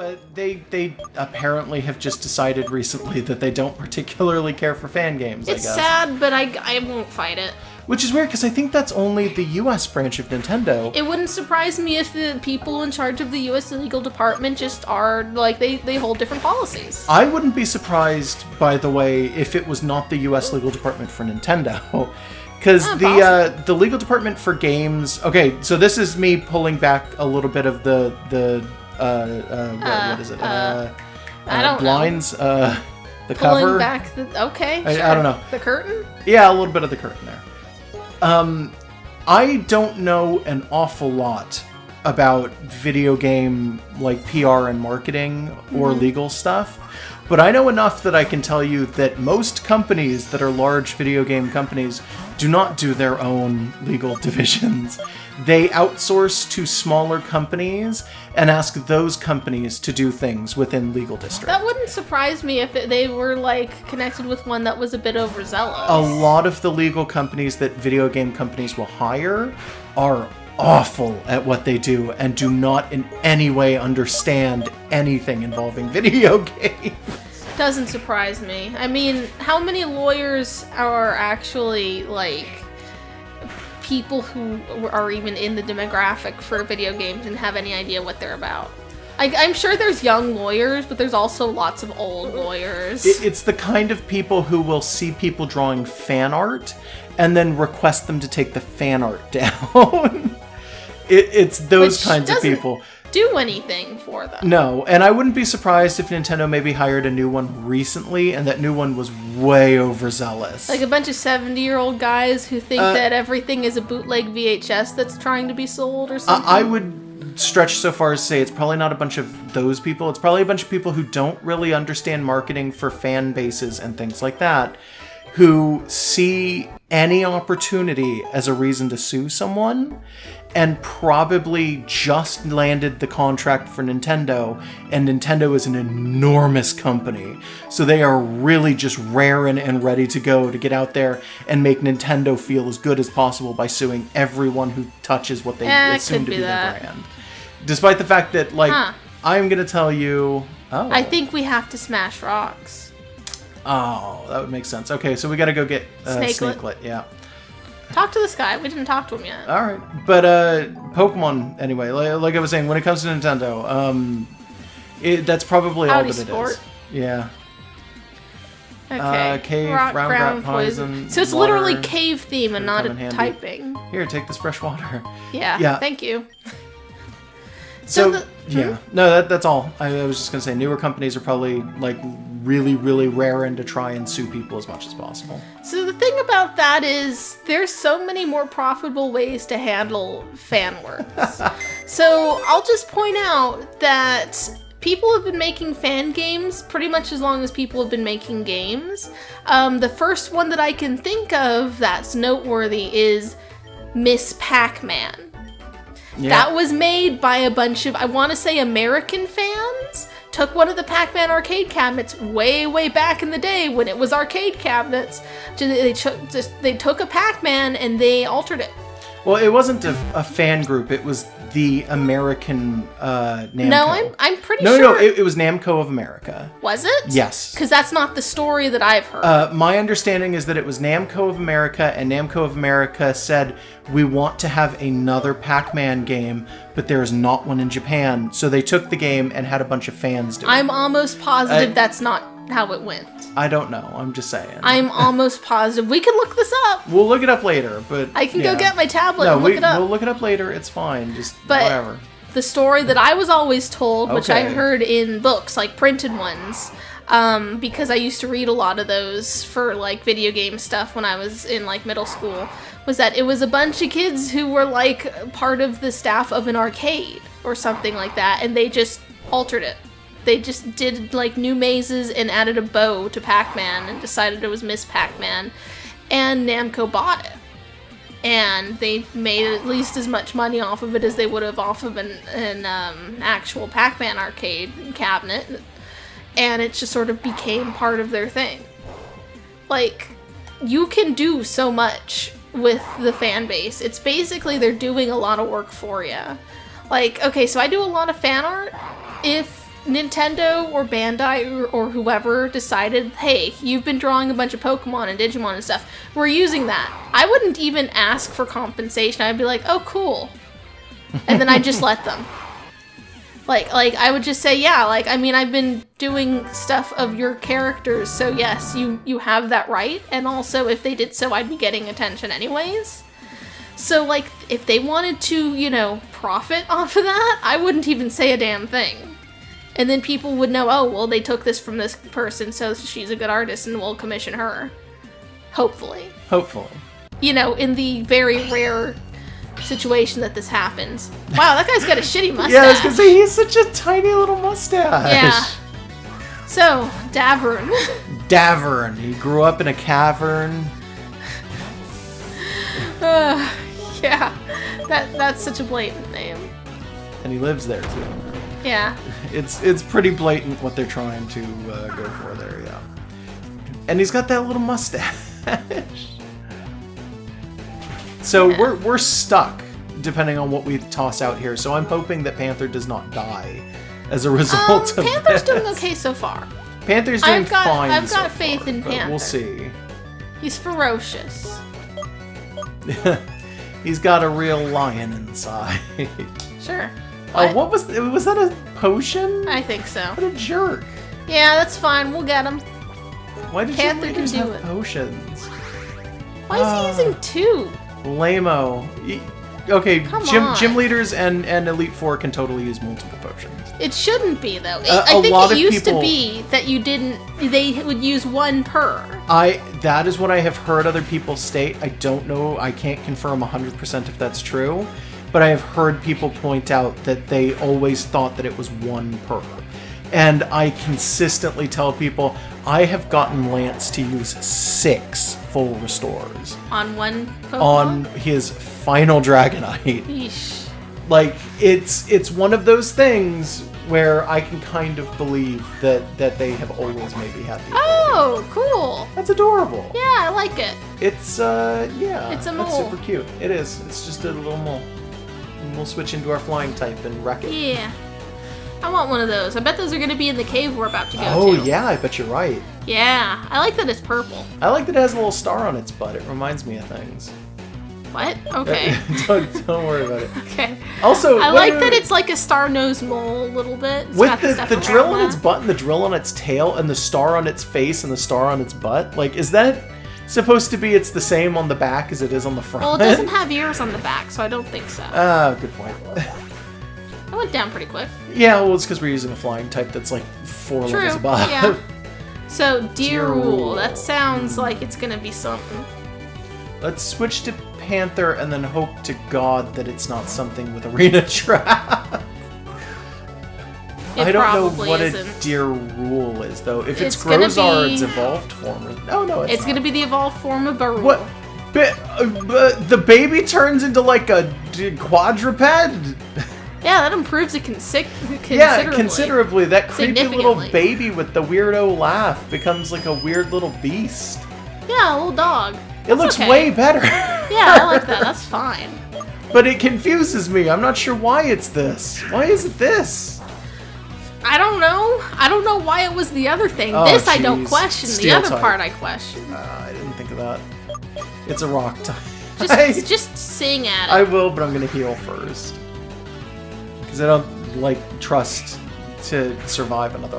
But they apparently have just decided recently that they don't particularly care for fan games, I guess. It's sad, but I won't fight it. Which is weird, because I think that's only the U.S. branch of Nintendo. It wouldn't surprise me if the people in charge of the U.S. legal department just are, like, they hold different policies. I wouldn't be surprised, by the way, if it was not the U.S. legal department for Nintendo. Because the legal department for games... Okay, so this is me pulling back a little bit of the what is it? I don't blinds, know. The Pulling cover. back the... Okay, sure. I don't know. The curtain? Yeah, a little bit of the curtain there. I don't know an awful lot about video game, like, PR and marketing or legal stuff, but I know enough that I can tell you that most companies that are large video game companies do not do their own legal divisions. They outsource to smaller companies and ask those companies to do things within legal districts. That wouldn't surprise me if they were, like, connected with one that was a bit overzealous. A lot of the legal companies that video game companies will hire are awful at what they do and do not in any way understand anything involving video games. Doesn't surprise me. I mean, how many lawyers are actually, like, people who are even in the demographic for video games and have any idea what they're about? I'm sure there's young lawyers, but there's also lots of old lawyers. It's the kind of people who will see people drawing fan art and then request them to take the fan art down. It's those kinds of people. Do anything for them. No, and I wouldn't be surprised if Nintendo maybe hired a new one recently, and that new one was way overzealous. Like a bunch of 70-year-old guys who think that everything is a bootleg VHS that's trying to be sold or something. I would stretch so far as to say it's probably not a bunch of those people. It's probably a bunch of people who don't really understand marketing for fan bases and things like that, who see any opportunity as a reason to sue someone, and probably just landed the contract for Nintendo, and Nintendo is an enormous company, so they are really just raring and ready to go to get out there and make Nintendo feel as good as possible by suing everyone who touches what they assume to be their brand. Despite the fact that, like, I'm gonna tell you... Oh. I think we have to smash rocks. Oh, that would make sense. Okay, so we gotta go get Snakelet, yeah. Talk to this guy. We didn't talk to him yet. All right, but Pokemon anyway. Like I was saying, when it comes to Nintendo, that's probably all that it is. Yeah. Okay. Cave, Rock, ground poison. So it's water, literally cave theme and not a typing. Here, take this fresh water. Yeah. Thank you. So yeah, no, that's all. I was just gonna say, newer companies are probably like really, really raring to try and sue people as much as possible. So the thing about that is, there's so many more profitable ways to handle fan works. So I'll just point out that people have been making fan games pretty much as long as people have been making games. The first one that I can think of that's noteworthy is Miss Pac-Man. Yeah. That was made by a bunch of, I want to say, American fans. Took one of the Pac-Man arcade cabinets way, way back in the day when it was arcade cabinets. They took a Pac-Man and they altered it. Well, it wasn't a fan group. It was the American Namco. No, I'm pretty sure. No, it was Namco of America. Was it? Yes. Because that's not the story that I've heard. My understanding is that it was Namco of America, and Namco of America said, we want to have another Pac-Man game, but there is not one in Japan. So they took the game and had a bunch of fans do it. I'm almost positive that's not how it went. I don't know. I'm just saying. I'm almost positive. We can look this up. We'll look it up later, but I can go get my tablet and look it up. We'll look it up later. It's fine. Just whatever. The story that I was always told, which I heard in books, like printed ones, because I used to read a lot of those for like video game stuff when I was in like middle school, was that it was a bunch of kids who were like part of the staff of an arcade or something like that, and they just altered it. They just did like new mazes and added a bow to Pac-Man and decided it was Miss Pac-Man, and Namco bought it. And they made at least as much money off of it as they would have off of an actual Pac-Man arcade cabinet, and it just sort of became part of their thing. Like, you can do so much with the fan base. It's basically they're doing a lot of work for you. Like, okay, so I do a lot of fan art. If Nintendo or Bandai or whoever decided, hey, you've been drawing a bunch of Pokemon and Digimon and stuff, we're using that. I wouldn't even ask for compensation. I'd be like, oh, cool. And then I'd just let them. Like I would just say, yeah, like, I mean, I've been doing stuff of your characters, so yes, you have that right. And also, if they did so, I'd be getting attention anyways. So, like, if they wanted to, you know, profit off of that, I wouldn't even say a damn thing. And then people would know, oh, well, they took this from this person, so she's a good artist, and we'll commission her. Hopefully. You know, in the very rare situation that this happens. Wow, that guy's got a shitty mustache. Yeah, I was gonna say, he's such a tiny little mustache. Yeah. So, Davern. Davern. He grew up in a cavern. Yeah. That's such a blatant name. And he lives there, too. Yeah. It's pretty blatant what they're trying to go for there, yeah. And he's got that little mustache. So yeah. we're stuck, depending on what we toss out here. So I'm hoping that Panther does not die as a result of Panther's this. doing okay so far. Panther's doing fine. I've got so faith far, in but Panther. We'll see. He's ferocious. He's got a real lion inside. Sure. What was that a potion? I think so. What a jerk. Yeah, that's fine. We'll get him. Why did Panther you can do have it. potions? Why is he using two? Lame-o. Okay, Come gym on. leaders and Elite Four can totally use multiple potions. It shouldn't be, though. A I think lot it of used people- to be that they would use one per. That is what I have heard other people state. I don't know, I can't confirm 100% if that's true, but I have heard people point out that they always thought that it was one per. And I consistently tell people, I have gotten Lance to use 6 full restores. On one Pokemon? On his final Dragonite. Yeesh. Like, it's one of those things where I can kind of believe that they have always maybe had the ability. Oh, cool. That's adorable. Yeah, I like it. It's, yeah. It's a mole. That's super cute. It is. It's just a little mole. And we'll switch into our flying type and wreck it. Yeah. I want one of those. I bet those are going to be in the cave we're about to go to. Oh, yeah, I bet you're right. Yeah, I like that it's purple. I like that it has a little star on its butt. It reminds me of things. What? Okay. don't worry about it. Okay. Also, I like that it's like a star-nosed mole a little bit. It's with got the stuff drill around on its that. butt and the drill on its tail and the star on its face and the star on its butt. Like, is that supposed to be it's the same on the back as it is on the front? Well, it doesn't have ears on the back, so I don't think so. Ah, good point. I went down pretty quick. Yeah, well, it's because we're using a flying type that's like 4 True. levels above. Yeah. So, Deer Deer Rule. Rule. That sounds like it's gonna be something. Let's switch to Panther and then hope to God that it's not something with Arena Trap. It I don't know probably what isn't. a Deer Rule is, though. If it's gonna Grozard's be- evolved form. No, it's not. Gonna be the evolved form of Baru. What? The baby turns into like a quadruped? Yeah, that improves it considerably. Yeah, considerably. That creepy little Significantly. baby with the weirdo laugh becomes like a weird little beast. Yeah, a little dog. It That's looks okay. way better. Yeah, I like that. That's fine. But it confuses me. I'm not sure why it's this. Why is it this? I don't know. I don't know why it was the other thing. Oh, This I don't jeez. question. The Steel other type. part I question. I didn't think of that. It's a rock type. Just sing at it. I will, but I'm gonna heal first. Because I don't, like, trust to survive another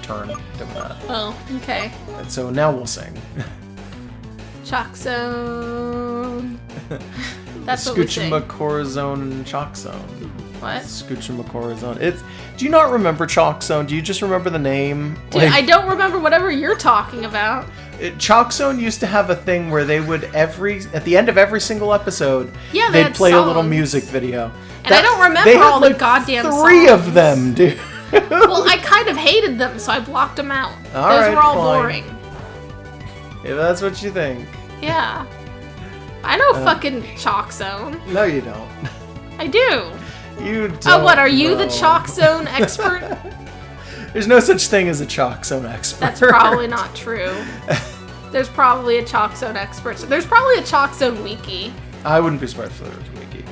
turn doing that. Oh, okay. And so now we'll sing. Chalk Zone. That's what we sing. Scoochamacorazone Chalk Zone. What? Scoochamacorazone. Do you not remember Chalk Zone? Do you just remember the name? Dude, I don't remember whatever you're talking about. Chalk Zone used to have a thing where they would at the end of every single episode, Yeah, they they'd had play a little songs. music video. And I don't remember they had all the like goddamn 3 songs. of them, dude. Well, I kind of hated them, so I blocked them out. All Those right, were all fine. boring. If that's what you think. Yeah. I know fucking Chalk Zone. No, you don't. I do. You don't. Oh, what, are you the know. Chalk Zone expert? There's no such thing as a Chalk Zone expert. That's probably not true. There's probably a Chalk Zone expert. So there's probably a Chalk Zone wiki. I wouldn't be surprised if there was a wiki.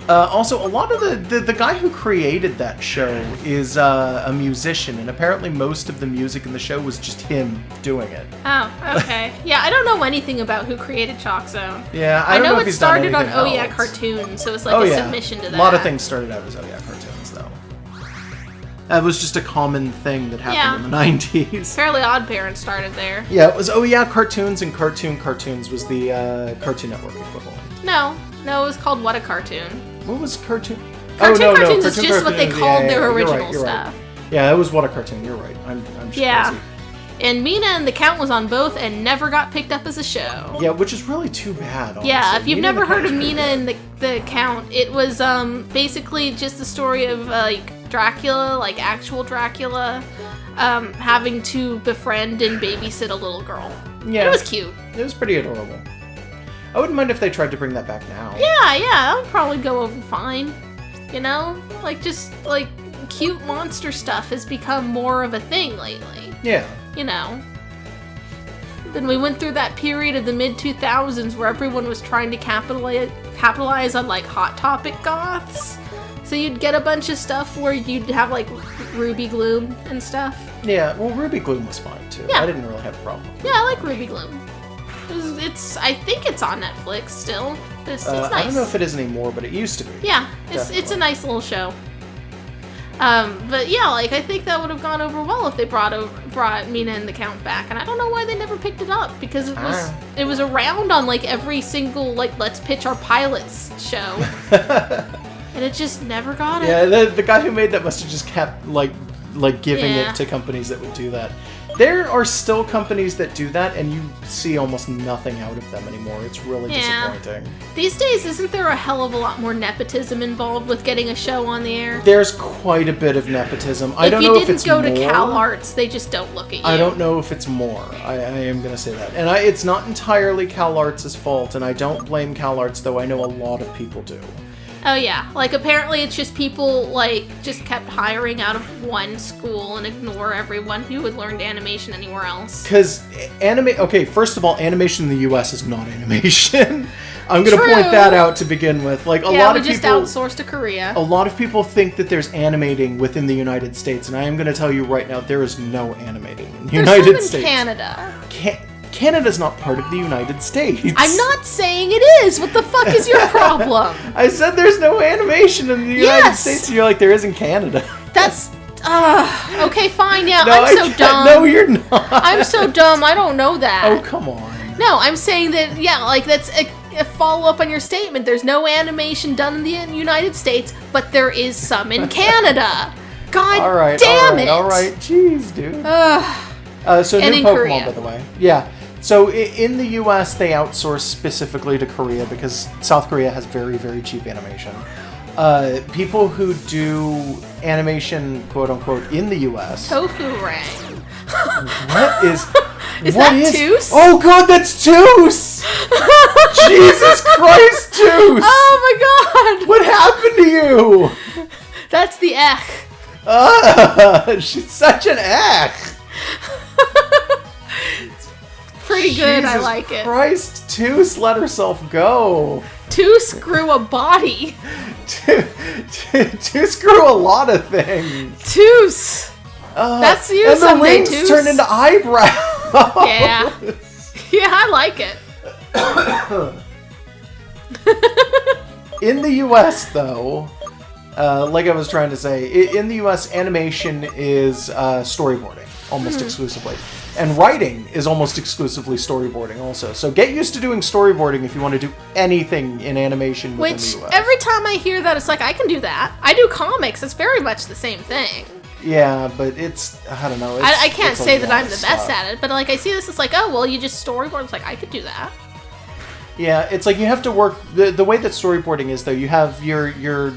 Also, a lot of the guy who created that show is a musician, and apparently most of the music in the show was just him doing it. Oh, okay. Yeah, I don't know anything about who created Chalk Zone. Yeah, I don't know if it he's done started on anything Oh Yeah else. Cartoons, so it's like a submission to that. A lot of things started out as Oh Yeah Cartoons, though. That was just a common thing that happened in the 90s. Fairly Odd Parents started there. Yeah, it was Oh Yeah Cartoons, and Cartoons was the Cartoon Network equivalent. No, it was called What a Cartoon. What was Cartoon? Cartoons is just what they called their original you're stuff. Right. Yeah, it was What a Cartoon. You're right. I'm just crazy. And Mina and the Count was on both and never got picked up as a show. Yeah, which is really too bad, honestly. Yeah, if you've never heard of Mina and the Count, it was basically just the story of Dracula, like actual Dracula, having to befriend and babysit a little girl. Yeah. And it was cute. It was pretty adorable. I wouldn't mind if they tried to bring that back now. Yeah, that would probably go over fine. You know? Cute monster stuff has become more of a thing lately. Yeah. You know? Then we went through that period of the mid-2000s where everyone was trying to capitalize on, Hot Topic goths. So you'd get a bunch of stuff where you'd have, Ruby Gloom and stuff. Yeah, well, Ruby Gloom was fine, too. Yeah. I didn't really have a problem. Yeah, I like Ruby Gloom. I think it's on Netflix still. It's nice. I don't know if it is anymore, but it used to be. Yeah, it's a nice little show. But yeah, I think that would have gone over well if they brought Mina and the Count back, and I don't know why they never picked it up, because it was around on every single Let's Pitch Our Pilots show, and it just never got it. Yeah, the guy who made that must have just kept giving it to companies that would do that. There are still companies that do that, and you see almost nothing out of them anymore. It's really disappointing. These days, isn't there a hell of a lot more nepotism involved with getting a show on the air? There's quite a bit of nepotism. I don't know if it's more. If you didn't go to Cal Arts, they just don't look at you. I don't know if it's more. I am going to say that. And it's not entirely Cal Arts' fault, and I don't blame Cal Arts, though I know a lot of people do. Oh yeah, apparently it's just people just kept hiring out of one school and ignore everyone who had learned animation anywhere else. Because first of all, animation in the US is not animation. I'm going to point that out to begin with. A lot of people just outsourced to Korea. A lot of people think that there's animating within the United States, and I am going to tell you right now, there is no animating in the United States. There's some in Canada. Canada's not part of the United States. I'm not saying it is. What the fuck is your problem? I said there's no animation in the United States, and you're like, there is in Canada. That's... okay, fine, yeah, I'm so dumb. No, you're not. I'm so dumb, I don't know that. Oh, come on. No, I'm saying that, that's a follow-up on your statement. There's no animation done in the United States, but there is some in Canada. God damn it. All right. Jeez, dude. So and new in Pokemon, Korea. by the way. Yeah. So in the US, they outsource specifically to Korea because South Korea has very, very cheap animation. People who do animation, quote unquote, in the US. Tofu Rang. What is? Is that Toos? Oh god, that's Toos! Jesus Christ, Toos! Oh my god! What happened to you? That's the She's such an Pretty good, I like it. Christ, Toos let herself go. Toos grew a body. Toos grew a lot of things. Toos! That's you and someday, the rings Toos. turned into eyebrows. Yeah. Yeah, I like it. In the US, though, like I was trying to say, in the US, animation is storyboarding almost exclusively. And writing is almost exclusively storyboarding also. So get used to doing storyboarding if you want to do anything in animation within the US. Every time I hear that, it's I can do that. I do comics. It's very much the same thing. Yeah, but it's, I don't know. I can't say that I'm the best at it, but I see this, it's oh, well, you just storyboard. It's I could do that. Yeah, it's you have to work, the way that storyboarding is, though, you have your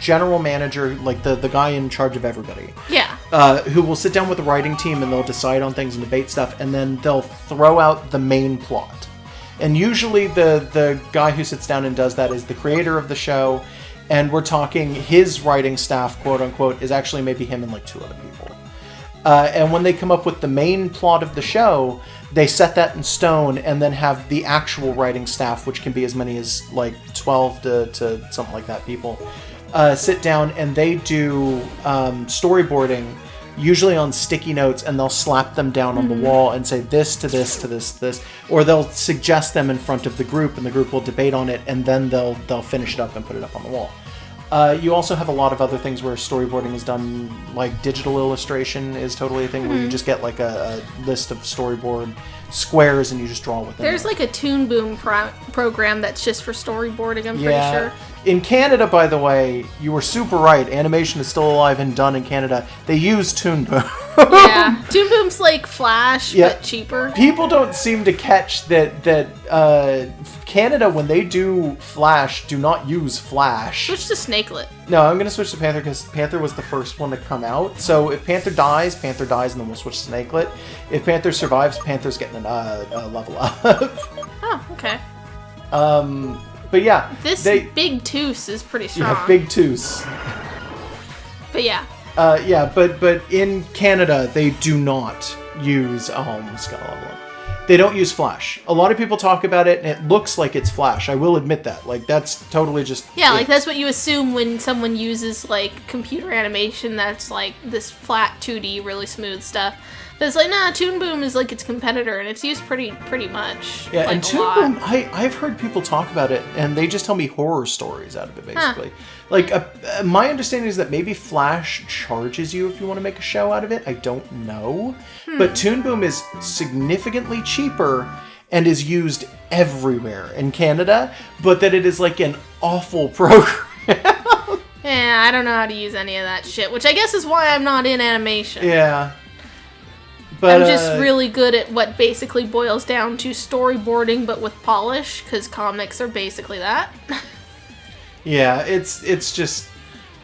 general manager, the guy in charge of everybody. Yeah. Who will sit down with the writing team and they'll decide on things and debate stuff, and then they'll throw out the main plot. And usually the guy who sits down and does that is the creator of the show, and we're talking his writing staff, quote unquote, is actually maybe him and 2 other people. And when they come up with the main plot of the show, They set that in stone and then have the actual writing staff, which can be as many as like 12 to something like that people, sit down and they do storyboarding, usually on sticky notes, and they'll slap them down on the wall and say this to this to this to this, or they'll suggest them in front of the group and the group will debate on it, and then they'll finish it up and put it up on the wall. You also have a lot of other things where storyboarding is done, like digital illustration is totally a thing where you just get like a list of storyboard squares and you just draw with them. There's like a Toon Boom program that's just for storyboarding, I'm pretty sure. In Canada, by the way, you were super right. Animation is still alive and done in Canada. They use Toon Boom. Yeah, Toon Boom's like Flash, but cheaper. People don't seem to catch that Canada, when they do Flash, do not use Flash. Switch to Snakelet. No, I'm going to switch to Panther because Panther was the first one to come out. So if Panther dies, and then we'll switch to Snakelet. If Panther survives, Panther's getting a level up. Oh, okay. But yeah. This Big Toos is pretty strong. Yeah, Big Toos. But yeah. But in Canada, they do not use skill level up. They don't use Flash. A lot of people talk about it, and it looks like it's Flash. I will admit that. Like, that's totally just... Yeah, like, that's what you assume when someone uses, like, computer animation that's, like, this flat 2D, really smooth stuff. But it's like, nah, Toon Boom is, like, its competitor, and it's used pretty much. Yeah, like, and Toon Boom, I've heard people talk about it, and they just tell me horror stories out of it, basically. Huh. Like, my understanding is that maybe Flash charges you if you want to make a show out of it. I don't know. But Toon Boom is significantly cheaper and is used everywhere in Canada, but that it is, like, an awful program. Yeah, I don't know how to use any of that shit, which I guess is why I'm not in animation. Yeah. But, I'm just really good at what basically boils down to storyboarding, but with polish, because comics are basically that. Yeah, it's just,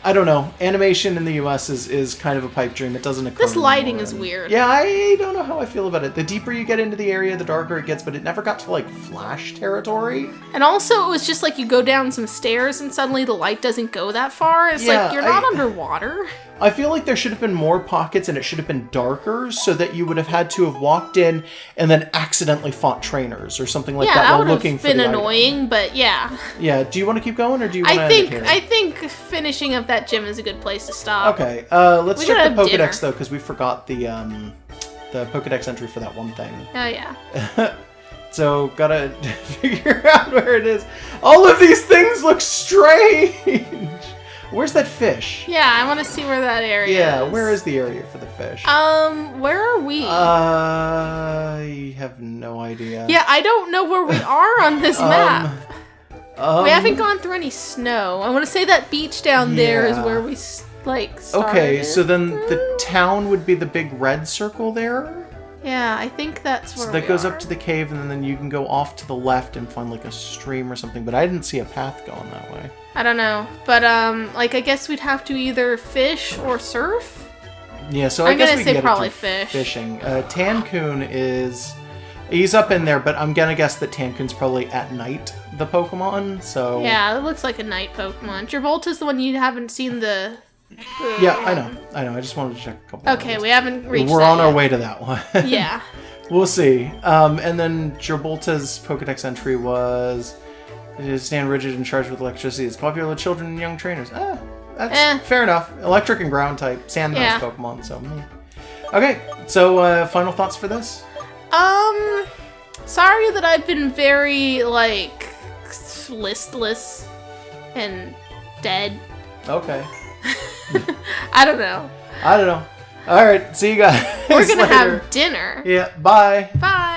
I don't know. Animation in the US is kind of a pipe dream. It doesn't occur. This lighting is weird. Yeah, I don't know how I feel about it. The deeper you get into the area, the darker it gets, but it never got to, like, Flash territory. And also, it was just like you go down some stairs and suddenly the light doesn't go that far. It's like, you're not underwater. I feel like there should have been more pockets and it should have been darker so that you would have had to have walked in and then accidentally fought trainers or something like that while looking for the item. Yeah, that would have been annoying, but yeah. Yeah, do you want to keep going or do you want to end it here? I think finishing up that gym is a good place to stop. Okay, let's check the Pokedex though, because we forgot the Pokedex entry for that one thing. Oh yeah. So, gotta figure out where it is. All of these things look strange! Where's that fish? Yeah, I want to see where that area is. Yeah, where is the area for the fish? Where are we? I have no idea. Yeah, I don't know where we are on this map. We haven't gone through any snow. I want to say that beach down there is where we, like, started. Okay, so then the town would be the big red circle there? Yeah, I think that's where so that goes up to the cave, and then you can go off to the left and find, like, a stream or something, but I didn't see a path going that way. I don't know, but, like, I guess we'd have to either fish or surf? Yeah, so I guess we can get probably it fish. Fishing. Tancoon is... He's up in there, but I'm gonna guess that Tancoon's probably at night, the Pokemon, so... Yeah, it looks like a night Pokemon. Jervolta's the one you haven't seen the... Yeah, I know. I just wanted to check a couple. Okay, we haven't reached We're on our way to that one. Yeah. We'll see. And then Jerbolta's Pokedex entry was... Stand rigid and charged with electricity. It's popular with children and young trainers. That's fair enough. Electric and ground type. Sand mouse Pokemon, so... Okay, so final thoughts for this? Sorry that I've been very, like, listless and dead. Okay. I don't know. All right, see you guys We're gonna later. have dinner. Yeah, bye. Bye.